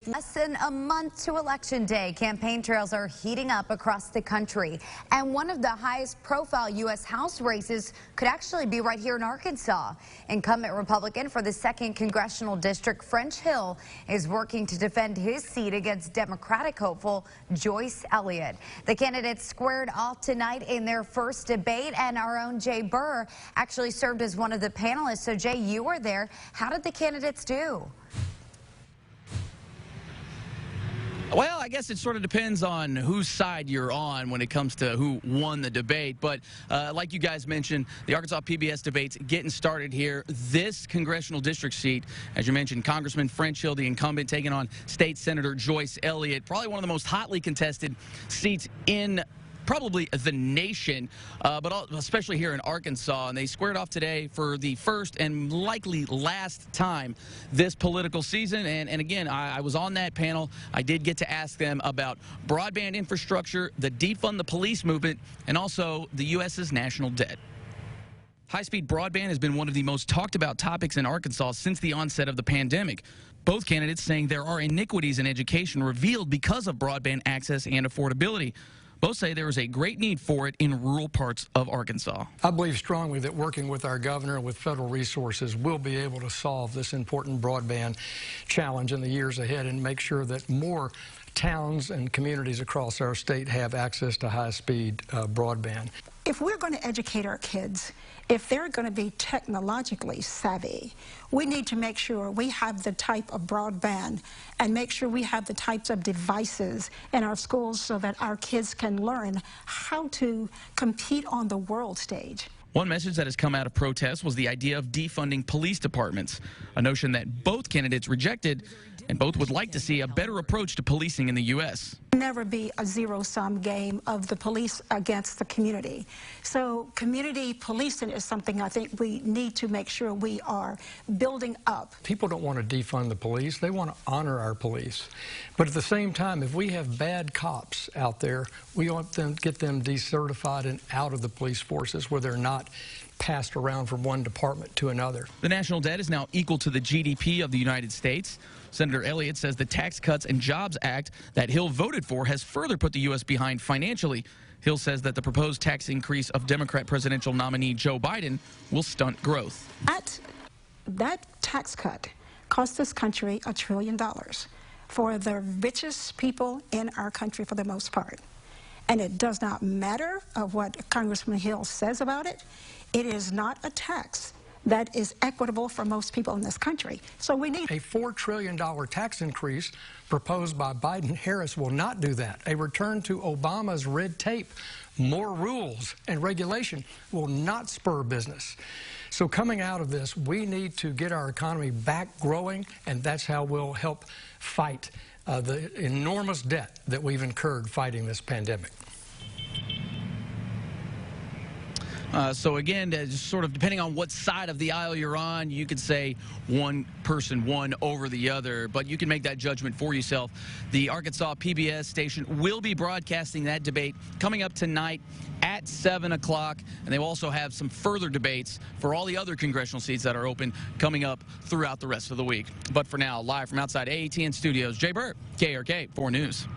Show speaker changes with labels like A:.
A: Less than a month to Election Day, campaign trails are heating up across the country. And one of the highest profile U.S. House races could actually be right here in Arkansas. Incumbent Republican for the 2nd Congressional District, French Hill, is working to defend his seat against Democratic hopeful Joyce Elliott. The candidates squared off tonight in their first debate, and our own Jay Burr actually served as one of the panelists. So, Jay, you were there. How did the candidates do?
B: Well, I guess it sort of depends on whose side you're on when it comes to who won the debate. But like you guys mentioned, the Arkansas PBS debate's getting started here. This congressional district seat, as you mentioned, Congressman French Hill, the incumbent, taking on State Senator Joyce Elliott, probably one of the most hotly contested seats in probably the nation, but especially here in Arkansas. And they squared off today for the first and likely last time this political season. And again, I was on that panel. I did get to ask them about broadband infrastructure, the defund the police movement, and also the U.S.'s national debt. High-speed broadband has been one of the most talked about topics in Arkansas since the onset of the pandemic. Both candidates saying there are iniquities in education revealed because of broadband access and affordability. Both say there is a great need for it in rural parts of Arkansas.
C: I believe strongly that working with our governor and with federal resources, we'll be able to solve this important broadband challenge in the years ahead and make sure that more towns and communities across our state have access to high-speed broadband.
D: If we're going to educate our kids, if they're going to be technologically savvy, we need to make sure we have the type of broadband and make sure we have the types of devices in our schools so that our kids can learn how to compete on the world stage.
B: One message that has come out of protests was the idea of defunding police departments, a notion that both candidates rejected, and both would like to see a better approach to policing in the U.S.
D: Never be a zero-sum game of the police against the community. So community policing is something I think we need to make sure we are building up.
C: People don't want to defund the police. They want to honor our police. But at the same time, if we have bad cops out there, we want them to get them decertified and out of the police forces where they're not passed around from one department to another.
B: The national debt is now equal to the GDP of the United States. Senator Elliott says the Tax Cuts and Jobs Act that Hill voted for has further put the U.S. behind financially. Hill says that the proposed tax increase of Democrat presidential nominee Joe Biden will stunt growth.
D: That tax cut cost this country $1 trillion for the richest people in our country for the most part. And it does not matter of what Congressman Hill says about it. It is not a tax that is equitable for most people in this country. So we need
C: a $4 trillion tax increase proposed by Biden-Harris will not do that. A return to Obama's red tape, more rules and regulation will not spur business. So coming out of this, we need to get our economy back growing, and that's how we'll help fight the enormous debt that we've incurred fighting this pandemic.
B: So again, just sort of depending on what side of the aisle you're on, you could say one person won over the other, but you can make that judgment for yourself. The Arkansas PBS station will be broadcasting that debate coming up tonight at 7 o'clock, and they will also have some further debates for all the other congressional seats that are open coming up throughout the rest of the week. But for now, live from outside AATN Studios, Jay Burr, KRK 4 News.